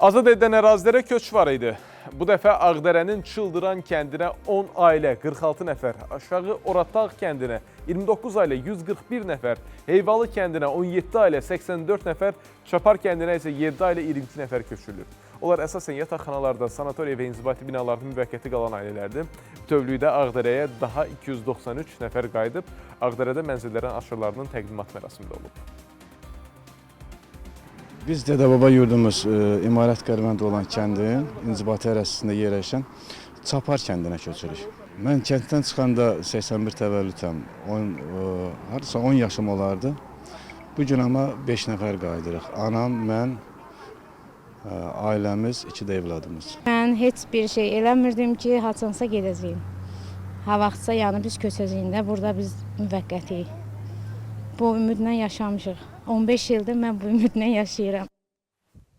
Azad edilen ərazilərə köç var idi. Bu dəfə Ağdərənin Çıldıran kəndinə 10 ailə, 46 nəfər, Aşağı Oratağ kəndinə 29 ailə, 141 nəfər, Heyvalı kəndinə 17 ailə, 84 nəfər, Çapar kəndinə isə 7 ailə, 22 nəfər köçürülür. Onlar əsasən yataqxanalarda, sanatoriya və inzibati binalarda müvəqqəti qalan ailələrdir. Bütövlükdə Ağdərəyə daha 293 nəfər qayıdıb, Ağdərədə mənzillərin aşırılarının təqdimat mərasimində olub. Biz Dədə-Baba yurdumuz İmarət Qərvəndə olan kəndin inzibati ərazisində yerləşən Çapar kəndinə köçürük. Mən kənddən çıxanda 81 təvəllüdəm, 10 yaşım olardı. Bu gün amma 5 nəfər qayıdırıq. Anam, mən, ailəmiz, 2 də evladımız. Mən heç bir şey eləmirdim ki, haçansa gedəcəyim. Ha vaxtsa yəni biz köçəcəyində burada biz müvəqqətiyik. Bu ümidlə yaşamışıq. 15 ildir mən bu ümidlə yaşayıram.